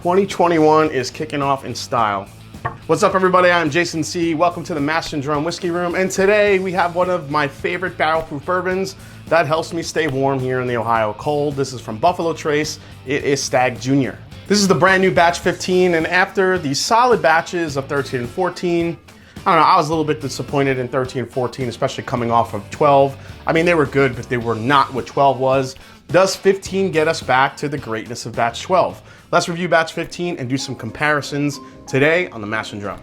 2021 is kicking off in style. What's up, everybody? I'm Jason C. Welcome to the Mash and Drum Whiskey Room, and today we have one of my favorite barrel-proof bourbons that helps me stay warm here in the Ohio cold. This is from Buffalo Trace. It is Stagg Jr. This is the brand new batch 15, and after the solid batches of 13 and 14, I don't know, I was a little bit disappointed in 13 and 14, especially coming off of 12. I mean, they were good, but they were not what 12 was. Does 15 get us back to the greatness of batch 12? Let's review batch 15 and do some comparisons today on the Mash and Drum.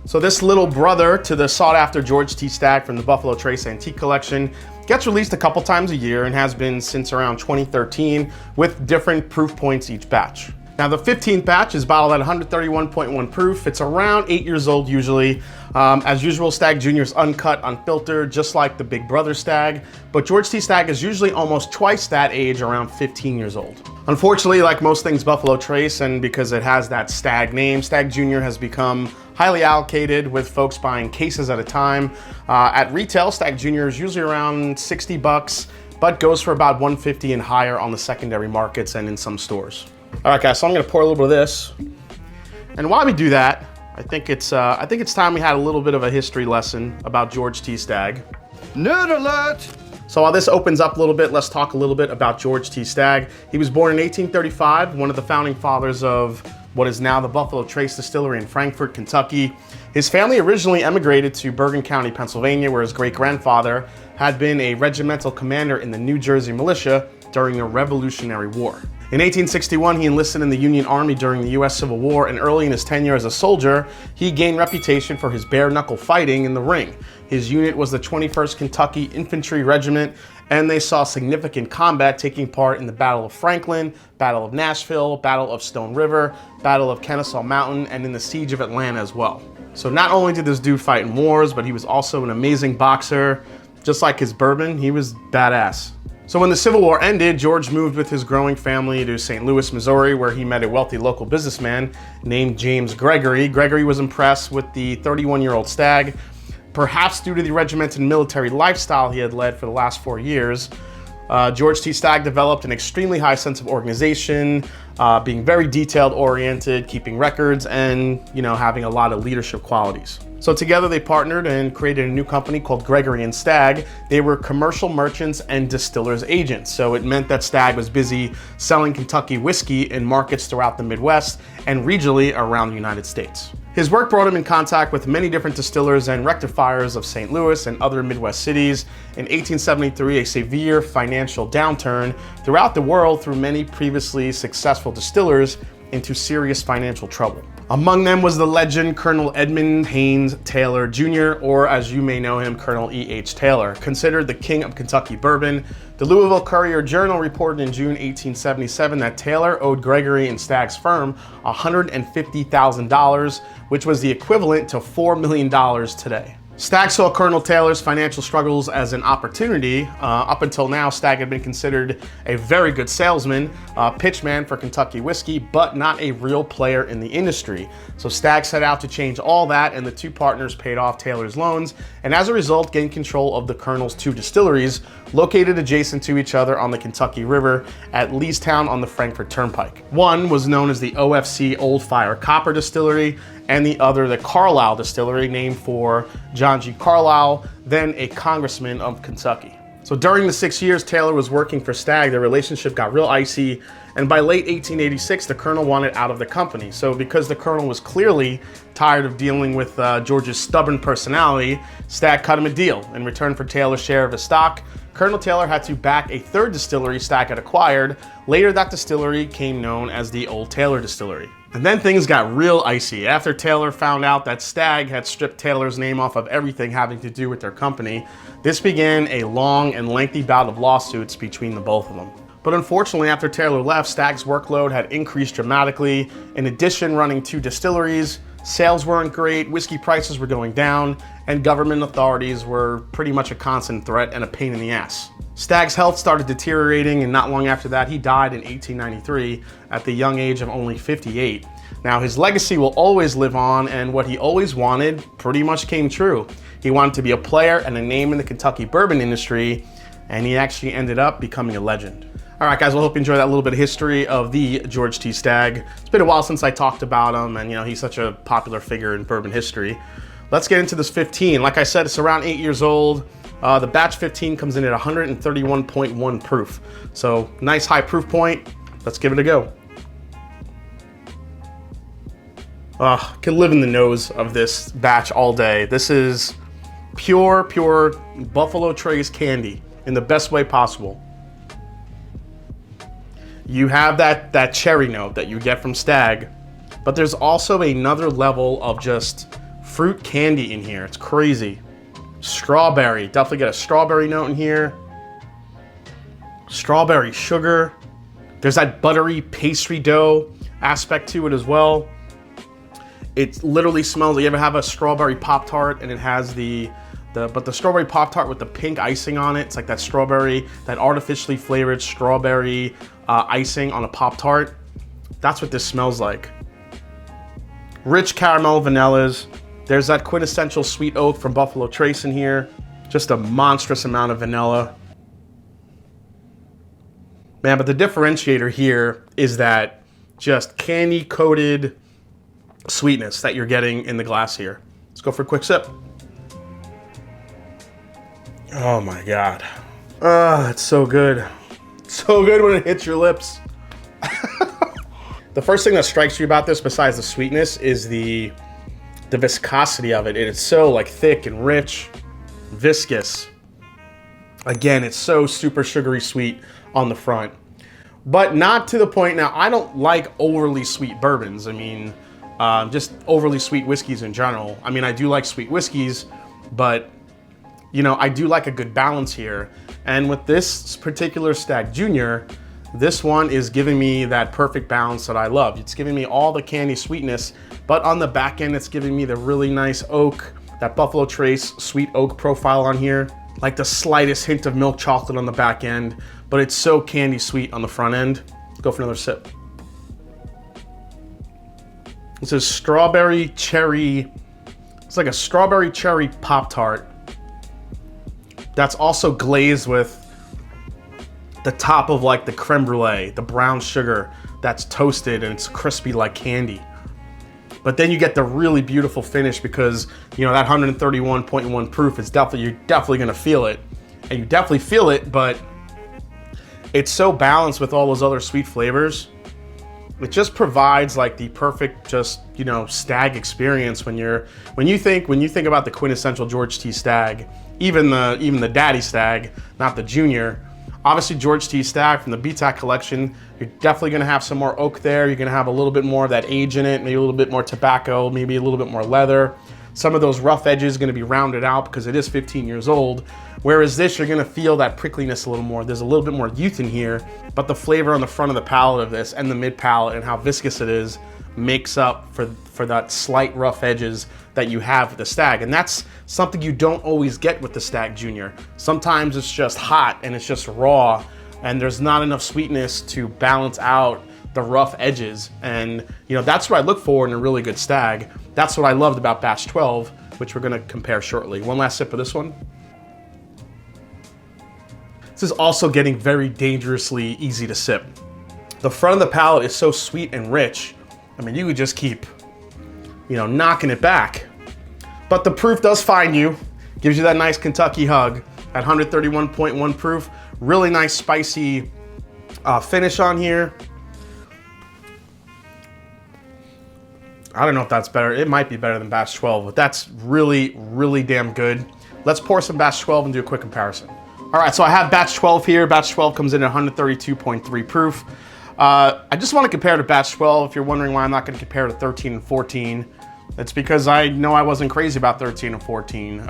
So this little brother to the sought-after George T. Stagg from the Buffalo Trace Antique Collection gets released a couple times a year and has been since around 2013 with different proof points each batch. Now the 15th batch is bottled at 131.1 proof. It's around 8 years old usually. As usual, Stagg Jr. is uncut, unfiltered, just like the big brother Stagg, but George T. Stagg is usually almost twice that age, around 15 years old. Unfortunately, like most things Buffalo Trace, and because it has that Stagg name, Stagg Jr. has become highly allocated with folks buying cases at a time. At retail, Stagg Jr. is usually around 60 bucks, but goes for about 150 and higher on the secondary markets and in some stores. All right, guys, so I'm gonna pour a little bit of this. And while we do that, I think it's time we had a little bit of a history lesson about George T. Stagg. Nerd alert! So while this opens up a little bit, let's talk a little bit about George T. Stagg. He was born in 1835, one of the founding fathers of what is now the Buffalo Trace Distillery in Frankfort, Kentucky. His family originally emigrated to Bergen County, Pennsylvania, where his great-grandfather had been a regimental commander in the New Jersey militia during the Revolutionary War. In 1861, he enlisted in the Union Army during the U.S. Civil War, and early in his tenure as a soldier, he gained reputation for his bare-knuckle fighting in the ring. His unit was the 21st Kentucky Infantry Regiment, and they saw significant combat taking part in the Battle of Franklin, Battle of Nashville, Battle of Stone River, Battle of Kennesaw Mountain, and in the Siege of Atlanta as well. So not only did this dude fight in wars, but he was also an amazing boxer. Just like his bourbon, he was badass. So when the Civil War ended, George moved with his growing family to St. Louis, Missouri, where he met a wealthy local businessman named James Gregory. Gregory was impressed with the 31-year-old Stagg, perhaps due to the regimented military lifestyle he had led for the last 4 years. George T. Stagg developed an extremely high sense of organization, being very detailed-oriented, keeping records, and having a lot of leadership qualities. So together they partnered and created a new company called Gregory and Stagg. They were commercial merchants and distillers agents. So it meant that Stagg was busy selling Kentucky whiskey in markets throughout the Midwest and regionally around the United States. His work brought him in contact with many different distillers and rectifiers of St. Louis and other Midwest cities. In 1873, a severe financial downturn throughout the world threw many previously successful distillers into serious financial trouble. Among them was the legend Colonel Edmund Haynes Taylor Jr., or as you may know him, Colonel E.H. Taylor, considered the king of Kentucky bourbon. The Louisville Courier-Journal reported in June 1877 that Taylor owed Gregory and Stagg's firm $150,000, which was the equivalent to $4 million today. Stagg saw Colonel Taylor's financial struggles as an opportunity. Up until now, Stagg had been considered a very good salesman, pitchman for Kentucky whiskey, but not a real player in the industry. So Stagg set out to change all that, and the two partners paid off Taylor's loans, and as a result, gained control of the Colonel's two distilleries, located adjacent to each other on the Kentucky River at Leestown on the Frankfort Turnpike. One was known as the OFC Old Fire Copper Distillery, and the other the Carlisle Distillery, named for John G. Carlisle, then a congressman of Kentucky. So during the 6 years Taylor was working for Stagg, their relationship got real icy, and by late 1886, the Colonel wanted out of the company. So because the Colonel was clearly tired of dealing with George's stubborn personality, Stagg cut him a deal. In return for Taylor's share of his stock, Colonel Taylor had to back a third distillery Stagg had acquired. Later, that distillery came known as the Old Taylor Distillery. And then things got real icy. After Taylor found out that Stagg had stripped Taylor's name off of everything having to do with their company, this began a long and lengthy bout of lawsuits between the both of them. But unfortunately, after Taylor left, Stagg's workload had increased dramatically. In addition, running 2 distilleries, sales weren't great, whiskey prices were going down, and government authorities were pretty much a constant threat and a pain in the ass. Stagg's health started deteriorating, and not long after that, he died in 1893 at the young age of only 58. Now, his legacy will always live on, and what he always wanted pretty much came true. He wanted to be a player and a name in the Kentucky bourbon industry, and he actually ended up becoming a legend. All right, guys, well, hope you enjoyed that little bit of history of the George T. Stagg. It's been a while since I talked about him, and he's such a popular figure in bourbon history. Let's get into this 15. Like I said, it's around 8 years old. The batch 15 comes in at 131.1 proof. So nice high proof point. Let's give it a go. Can live in the nose of this batch all day. This is pure Buffalo Trace candy in the best way possible. You have that cherry note that you get from Stagg, but there's also another level of just fruit candy in here. It's crazy. Strawberry, definitely get a strawberry note in here. Strawberry sugar. There's that buttery pastry dough aspect to it as well. It literally smells, you ever have a strawberry Pop-Tart and it has the strawberry Pop-Tart with the pink icing on it. It's like that strawberry, that artificially flavored strawberry icing on a Pop-Tart. That's what this smells like. Rich caramel vanillas. There's that quintessential sweet oak from Buffalo Trace in here. Just a monstrous amount of vanilla. Man, but the differentiator here is that just candy coated sweetness that you're getting in the glass here. Let's go for a quick sip. Oh my God. It's so good. So good when it hits your lips. The first thing that strikes you about this, besides the sweetness, is the viscosity of it. It's so like thick and rich, viscous. Again, it's so super sugary sweet on the front, but not to the point. Now, I don't like overly sweet bourbons. I mean, just overly sweet whiskeys in general. I mean, I do like sweet whiskeys, but I do like a good balance here. And with this particular Stagg Jr., this one is giving me that perfect balance that I love. It's giving me all the candy sweetness, but on the back end, it's giving me the really nice oak, that Buffalo Trace sweet oak profile on here, like the slightest hint of milk chocolate on the back end, but it's so candy sweet on the front end. Let's go for another sip. This is strawberry cherry. It's like a strawberry cherry Pop-Tart that's also glazed with the top of like the creme brulee, the brown sugar that's toasted and it's crispy like candy. But then you get the really beautiful finish because that 131.1 proof is you're definitely gonna feel it. And you definitely feel it, but it's so balanced with all those other sweet flavors. It just provides like the perfect Stagg experience when you think about the quintessential George T. Stagg, even the Daddy Stagg, not the Junior. Obviously, George T. Stagg from the BTAC collection, you're definitely gonna have some more oak there. You're gonna have a little bit more of that age in it, maybe a little bit more tobacco, maybe a little bit more leather. Some of those rough edges gonna be rounded out because it is 15 years old. Whereas this, you're gonna feel that prickliness a little more. There's a little bit more youth in here, but the flavor on the front of the palate of this and the mid palate and how viscous it is makes up for that slight rough edges that you have with the Stagg. And that's something you don't always get with the Stagg Jr. Sometimes it's just hot and it's just raw and there's not enough sweetness to balance out the rough edges. And that's what I look for in a really good Stagg. That's what I loved about batch 12, which we're gonna compare shortly. One last sip of this one. This is also getting very dangerously easy to sip. The front of the palate is so sweet and rich. I mean, you could just keep, knocking it back. But the proof does find you, gives you that nice Kentucky hug. at 131.1 proof. Really nice spicy finish on here. I don't know if that's better. It might be better than batch 12, but that's really, really damn good. Let's pour some batch 12 and do a quick comparison. All right, so I have batch 12 here. Batch 12 comes in at 132.3 proof. I just want to compare to batch 12. If you're wondering why I'm not going to compare to 13 and 14, it's because I know I wasn't crazy about 13 and 14.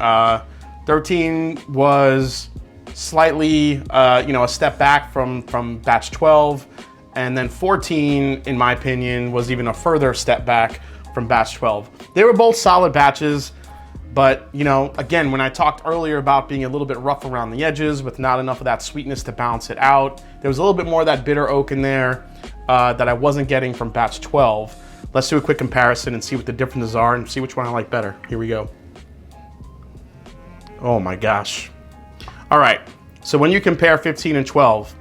13 was slightly, a step back from batch 12, and then 14, in my opinion, was even a further step back from batch 12. They were both solid batches, but again, when I talked earlier about being a little bit rough around the edges with not enough of that sweetness to balance it out, there was a little bit more of that bitter oak in there that I wasn't getting from batch 12. Let's do a quick comparison and see what the differences are and see which one I like better. Here we go. Oh my gosh. All right, so when you compare 15 and 12,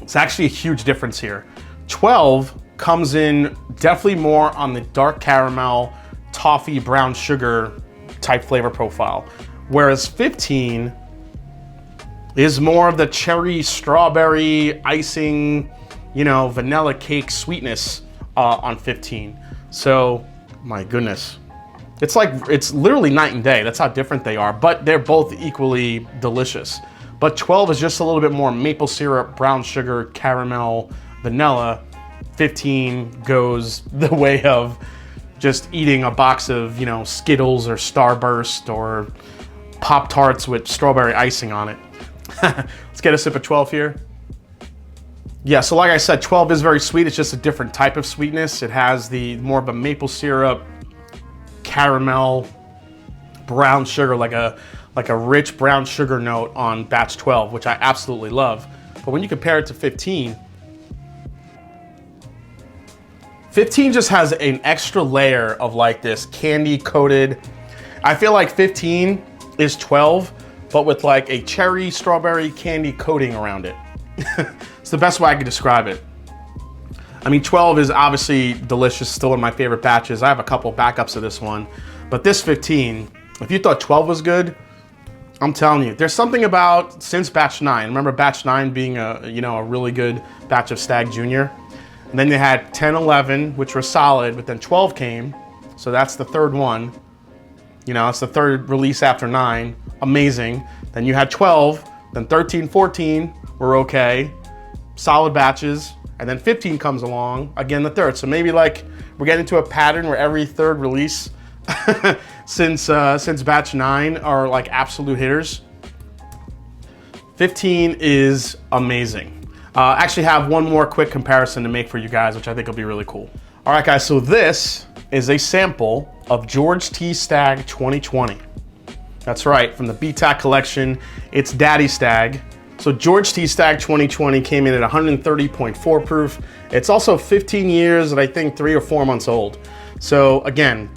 it's actually a huge difference here. 12 comes in definitely more on the dark caramel, toffee, brown sugar type flavor profile, whereas 15 is more of the cherry, strawberry, icing, vanilla cake sweetness on 15. So, my goodness. It's literally night and day. That's how different they are, but they're both equally delicious. But 12 is just a little bit more maple syrup, brown sugar, caramel, vanilla. 15 goes the way of just eating a box of, Skittles or Starburst or Pop-Tarts with strawberry icing on it. Let's get a sip of 12 here. Yeah, so like I said, 12 is very sweet. It's just a different type of sweetness. It has the more of a maple syrup, caramel, brown sugar, like a rich brown sugar note on batch 12, which I absolutely love. But when you compare it to 15 just has an extra layer of like this candy coated. I feel like 15 is 12, but with like a cherry strawberry candy coating around it. It's the best way I could describe it. I mean, 12 is obviously delicious, still one of my favorite batches. I have a couple backups of this one, but this 15, if you thought 12 was good, I'm telling you, there's something about since batch 9. Remember batch 9 being a really good batch of Stagg Jr. And then you had 10, 11, which were solid, but then 12 came. So that's the third one. It's the third release after 9. Amazing. Then you had 12, then 13, 14 were okay. Solid batches. And then 15 comes along, again the third. So maybe like we're getting into a pattern where every third release since batch 9 are like absolute hitters. 15 is amazing. Actually have one more quick comparison to make for you guys, which I think will be really cool. All right, guys, so this is a sample of George T. Stagg 2020. That's right, from the BTAC collection. It's Daddy Stagg. So George T. Stagg 2020 came in at 130.4 proof. It's also 15 years and I think 3 or 4 months old. So again,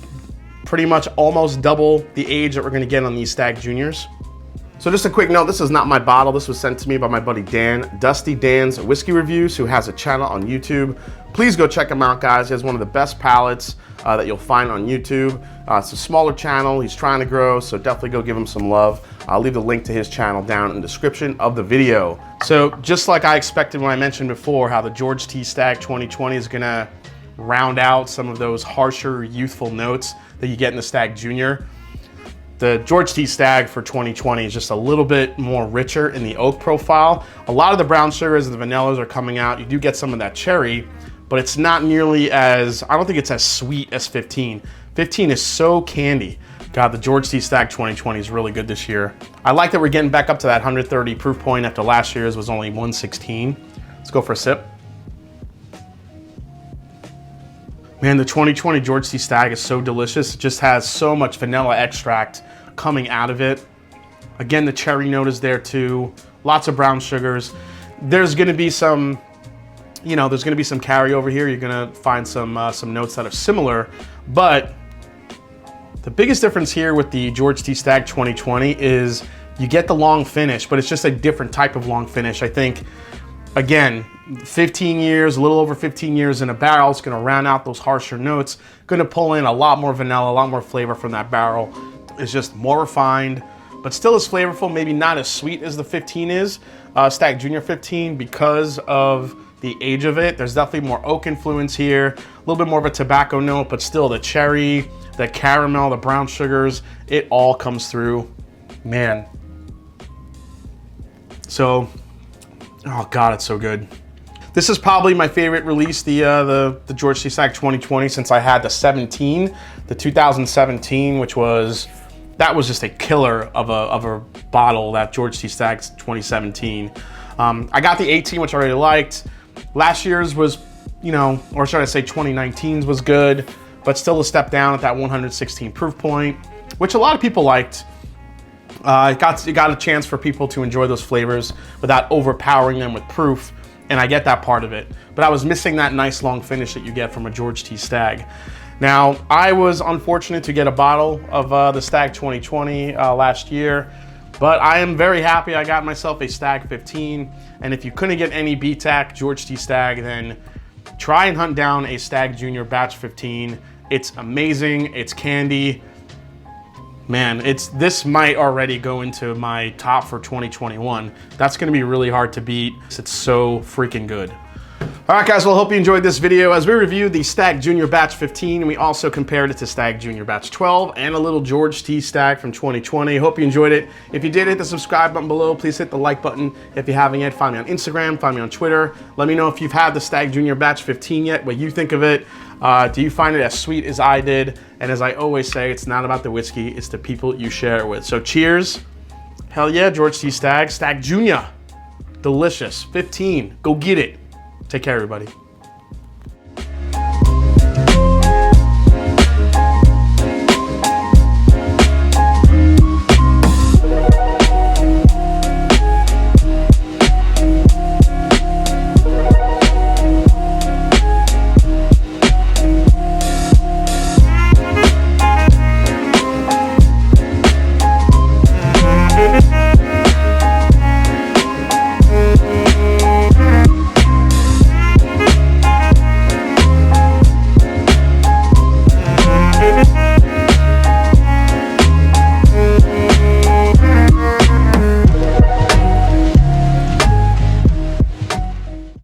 pretty much almost double the age that we're gonna get on these Stagg Juniors. So just a quick note, this is not my bottle. This was sent to me by my buddy Dan, Dusty Dan's Whiskey Reviews, who has a channel on YouTube. Please go check him out, guys. He has one of the best palettes that you'll find on YouTube. It's a smaller channel. He's trying to grow, so definitely go give him some love. I'll leave the link to his channel down in the description of the video. So just like I expected when I mentioned before how the George T. Stagg 2020 is gonna round out some of those harsher, youthful notes that you get in the Stagg Jr., the George T. Stagg for 2020 is just a little bit more richer in the oak profile. A lot of the brown sugars and the vanillas are coming out. You do get some of that cherry, but it's not nearly as, I don't think it's as sweet as 15. 15 is so candy. God, the George T. Stagg 2020 is really good this year. I like that we're getting back up to that 130 proof point after last year's was only 116. Let's go for a sip. Man, the 2020 George T. Stagg is so delicious. It just has so much vanilla extract coming out of it. Again, the cherry note is there too. Lots of brown sugars. There's gonna be some, there's gonna be some carryover here. You're gonna find some notes that are similar, but the biggest difference here with the George T. Stagg 2020 is you get the long finish, but it's just a different type of long finish. I think, again, 15 years, a little over 15 years in a barrel, it's gonna round out those harsher notes, gonna pull in a lot more vanilla, a lot more flavor from that barrel. It's just more refined, but still is flavorful, maybe not as sweet as the 15 is, Stagg Jr 15, because of the age of it. There's definitely more oak influence here, a little bit more of a tobacco note, but still the cherry, the caramel, the brown sugars, it all comes through, man. So, oh God, it's so good. This is probably my favorite release, the George T. Stagg 2020, since I had the 17, the 2017, which was, that was just a killer of a bottle, that George T. Stagg 2017. I got the 18, which I really liked. Last year's was, you know, or should I say 2019's was good, but still a step down at that 116 proof point, which a lot of people liked. It got a chance for people to enjoy those flavors without overpowering them with proof, and I get that part of it. But I was missing that nice long finish that you get from a George T. Stagg. Now, I was unfortunate to get a bottle of the Stagg 2020 last year, but I am very happy I got myself a Stagg 15. And if you couldn't get any BTAC George T. Stagg, then try and hunt down a Stagg Jr. Batch 15. It's amazing, it's candy. Man, this might already go into my top for 2021. That's gonna be really hard to beat. It's so freaking good. All right, guys, well, hope you enjoyed this video as we reviewed the Stagg Jr. Batch 15, and we also compared it to Stagg Jr. Batch 12 and a little George T. Stagg from 2020. Hope you enjoyed it. If you did, hit the subscribe button below. Please hit the like button. If you haven't yet, find me on Instagram, find me on Twitter. Let me know if you've had the Stagg Jr. Batch 15 yet, what you think of it. Do you find it as sweet as I did? And as I always say, it's not about the whiskey, it's the people you share it with. So cheers. Hell yeah, George T. Stagg. Stagg Jr. Delicious. 15. Go get it. Take care, everybody.